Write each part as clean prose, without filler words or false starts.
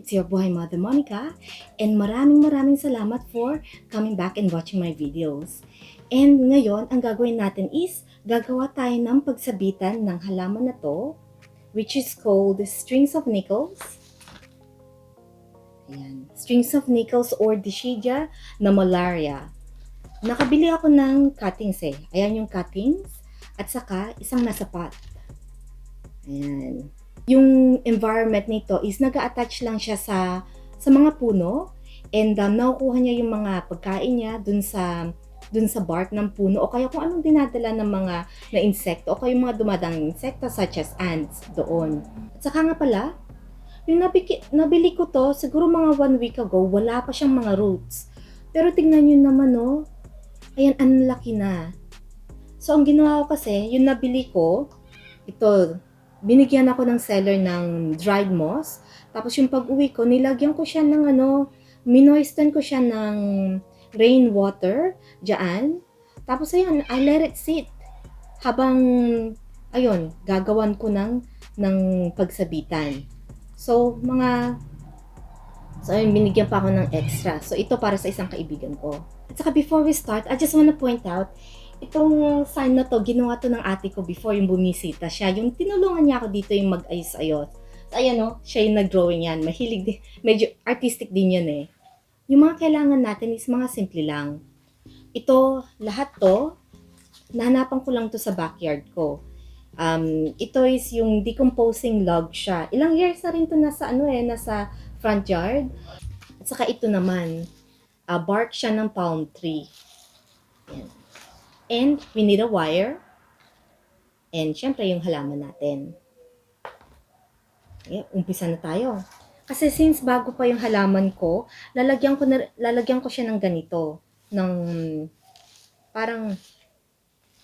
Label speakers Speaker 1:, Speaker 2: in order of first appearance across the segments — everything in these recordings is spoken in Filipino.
Speaker 1: It's your BuhayMother Monica, and maraming salamat for coming back and watching my videos. And ngayon, ang gagawin natin is gagawa tayo ng pagsabitan ng halaman na to, which is called Strings of Nickels. Ayan, Strings of Nickels or Dischidia Nummularia. Nakabili ako ng cuttings eh. Ayan yung cuttings at saka isang nasa pot. Ayan. Yung environment nito is nag-a-attach lang siya sa mga puno and nakukuha niya yung mga pagkain niya dun sa bark ng puno o kaya kung anong dinadala ng mga na insekto o kaya yung mga dumadang insekto such as ants doon. At saka nga pala, yung nabili ko to siguro mga 1 week ago, wala pa siyang mga roots. Pero tingnan nyo naman oh, ayan, ang laki na. So ang ginawa ko kasi, yung nabili ko, ito, binigyan ako ng seller ng dried moss. Tapos yung pag-uwi ko, nilagyan ko siya ng minoisten ko siya ng rainwater dyan. Tapos ayun, I let it sit. Habang, ayun, gagawan ko ng pagsabitan. So, ayun, binigyan pa ako ng extra. So, ito para sa isang kaibigan ko. At saka before we start, I just wanna point out, itong sign na to, ginawa to ng ate ko before yung bumisita siya. Yung tinulungan niya ako dito yung mag-ayos-ayos. So, ayan o, siya yung nag-drawing yan. Mahilig din, medyo artistic din yan eh. Yung mga kailangan natin is mga simple lang. Ito, lahat to, nahanapan ko lang to sa backyard ko. Ito is yung decomposing log siya. Ilang years na rin to nasa nasa front yard. At saka ito naman, bark siya ng palm tree. Ayan. And we need a wire. And syempre yung halaman natin. Okay, umpisa na tayo. Kasi since bago pa yung halaman ko, lalagyan ko siya ng ganito, ng parang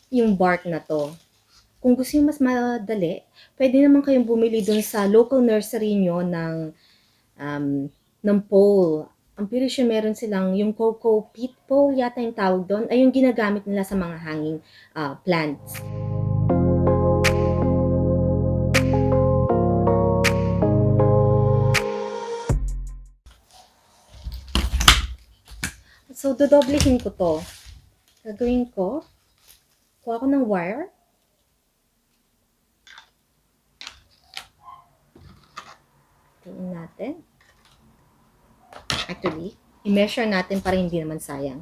Speaker 1: yung bark na to. Kung gusto niyo mas madali, pwede naman kayong bumili dun sa local nursery nyo ng pole. Ang pirisyo meron silang yung cocoa peat pole yata yung tawag doon, ay yung ginagamit nila sa mga hanging plants. So, dodoblehin ko to. Gagawin ko, kuha ko ng wire. Gawin natin. Actually, i-measure natin para hindi naman sayang.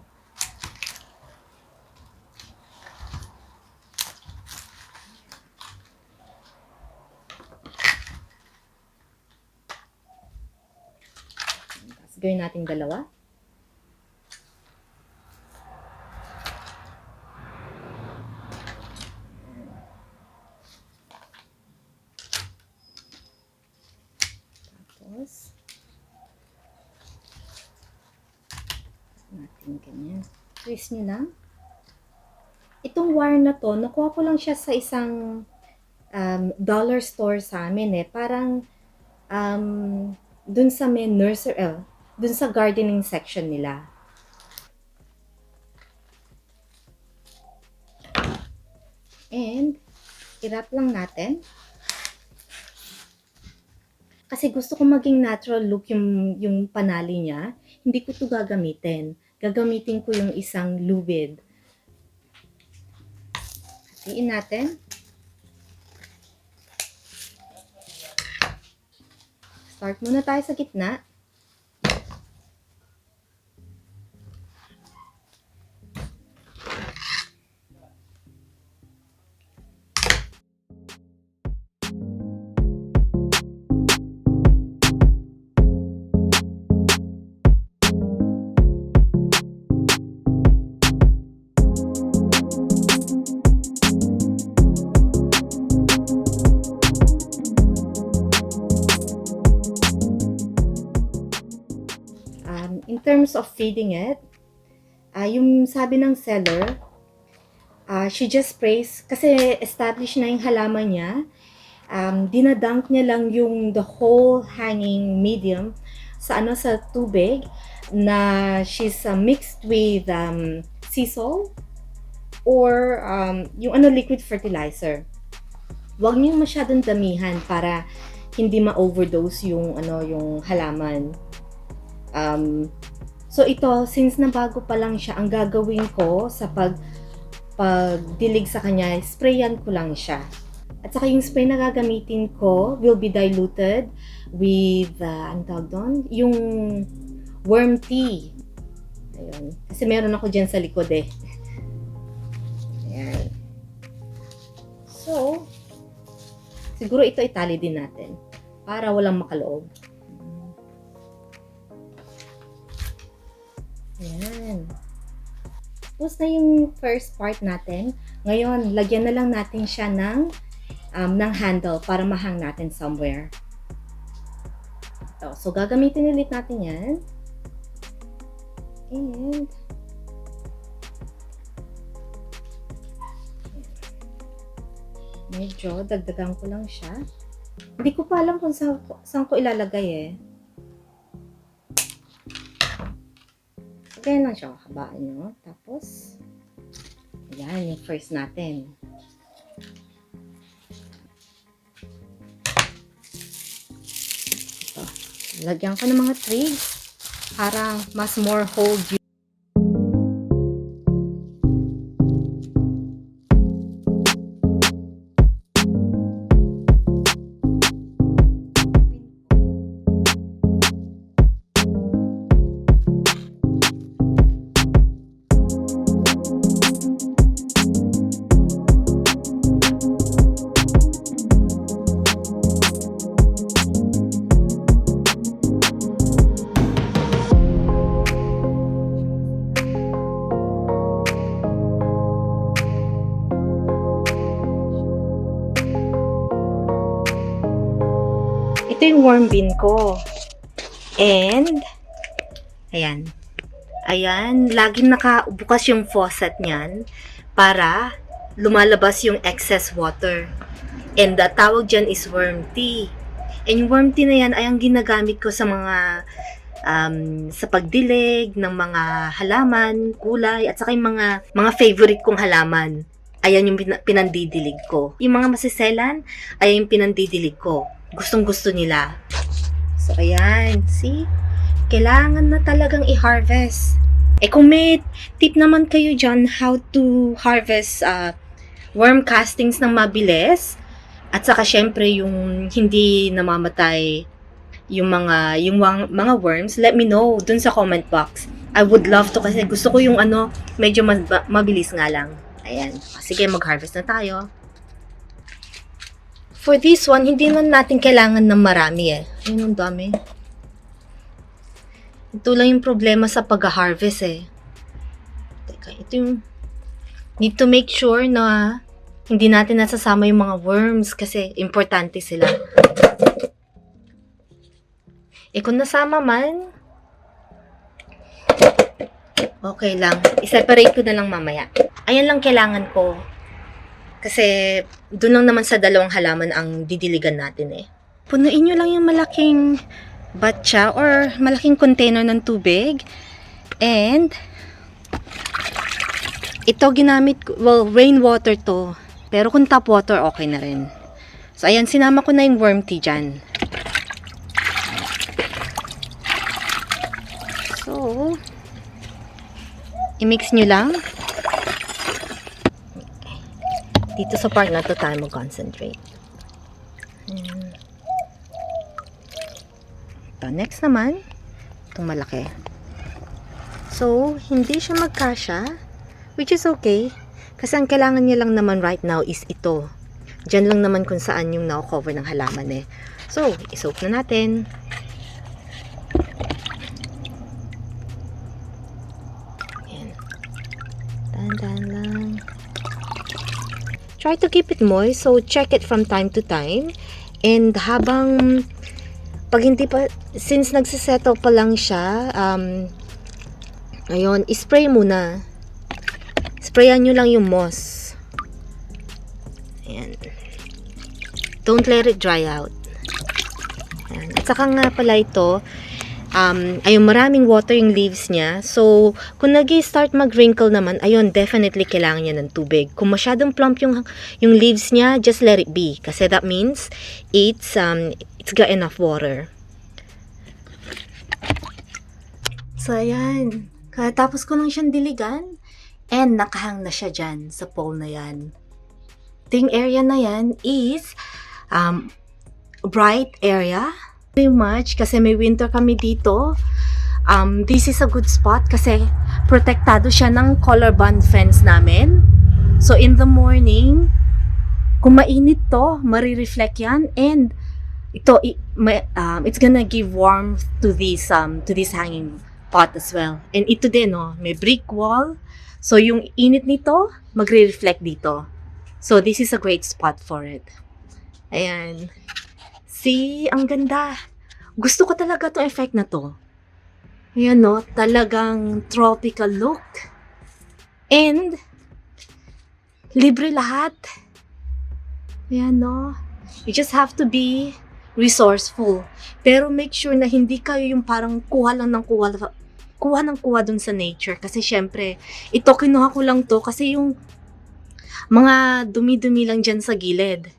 Speaker 1: Tapos gawin natin dalawa. Tapos natin ganyan. Twist nyo lang. Itong wire na to, nakuha ko lang siya sa isang dollar store sa amin eh. Parang dun sa may nursery, dun sa gardening section nila. And i-wrap lang natin. Kasi gusto ko maging natural look yung panali niya. Hindi ko to gagamitin. Gagamitin ko yung isang lubid. Hatiin natin. Start muna tayo sa gitna. In terms of feeding it, yung sabi ng seller, she just sprays, kasi established na yung halaman niya, dinadunk niya lang yung the whole hanging medium sa tubig na she's mixed with sea salt or yung liquid fertilizer. Huwag niyo masyadong damihan para hindi ma-overdose yung yung halaman. So ito, since na bago pa lang siya, ang gagawin ko sa pagdilig sa kanya, sprayan ko lang siya. At saka yung spray na gagamitin ko will be diluted with, ang tawag doon? Yung worm tea. Ayun. Kasi meron ako dyan sa likod eh. Ayan. So, siguro ito itali din natin para walang makaloob. Ayan. Tapos na yung first part natin. Ngayon, lagyan na lang natin siya ng handle para mahang natin somewhere. Ito. So, gagamitin ulit natin yan. And medyo dagdagan ko lang siya. Hindi ko pa alam kung saan ko ilalagay eh. Ganyan lang siya, habaan nyo. Tapos, ayan, yung first natin. Ito. Lagyan ko ng mga twigs para mas more hold you. Ito yung worm bin ko. And, ayan. Ayan, laging nakabukas yung faucet niyan para lumalabas yung excess water. And the tawag dyan is worm tea. And yung worm tea na yan ay ang ginagamit ko sa mga sa pagdilig ng mga halaman, kulay, at saka yung mga favorite kong halaman. Ayan yung pinandidilig ko. Yung mga masiselan, ayan yung pinandidilig ko. Gustong-gusto nila. So, ayan. See? Kailangan na talagang i-harvest. Eh, kung may tip naman kayo dyan how to harvest worm castings ng mabilis, at saka syempre yung hindi namamatay yung mga worms, let me know dun sa comment box. I would love to kasi gusto ko yung medyo mabilis nga lang. Ayan. Sige, mag-harvest na tayo. For this one, hindi naman natin kailangan ng marami eh. Ayun, ang dami. Ito lang yung problema sa pag-harvest eh. Teka, ito yung need to make sure na hindi natin nasasama yung mga worms kasi importante sila. Eh kung nasama man, okay lang. I-separate ko na lang mamaya. Ayan lang kailangan ko. Kasi doon lang naman sa dalawang halaman ang didiligan natin eh. Punuin nyo lang yung malaking batya or malaking container ng tubig. And ito ginamit ko, well, rainwater to. Pero kung tap water, okay na rin. So ayan, sinama ko na yung worm tea dyan. So, i-mix nyo lang. Dito sa part na to tayo mag-concentrate. Ito, next naman, itong malaki. So, hindi siya magkasya, which is okay. Kasi ang kailangan niya lang naman right now is ito. Diyan lang naman kung saan yung na-cover ng halaman eh. So, i-soak na natin. Ayan. Dahan-dahan lang. Try to keep it moist, so check it from time to time. And habang, pag hindi pa, since nagsisettle pa lang siya, ayun, spray muna. Sprayan nyo lang yung moss. Ayan. Don't let it dry out. Ayan. At saka nga pala ito, ayun, maraming water yung leaves niya. So, kung nag-start mag-wrinkle naman, ayun, definitely kailangan niya ng tubig. Kung masyadong plump yung leaves niya, just let it be. Kasi that means it's got enough water. So, ayan. Tapos ko lang siyang diligan. And nakahang na siya dyan sa pole na yan. Ting area na yan is bright area. Very much kasi may winter kami dito. This is a good spot kasi protektado siya ng color band fence namin. So in the morning, kung mainit to, marireflect yan, and it's gonna give warmth to this hanging pot as well. And ito din, may brick wall. So yung init nito, magre-reflect dito. So this is a great spot for it. Ayan. See, ang ganda. Gusto ko talaga itong effect na to. Ayan, talagang tropical look. And, libre lahat. Ayan, you just have to be resourceful. Pero make sure na hindi kayo yung parang kuha ng kuha dun sa nature. Kasi syempre, ito kinuha ko lang to kasi yung mga dumi-dumi lang dyan sa gilid.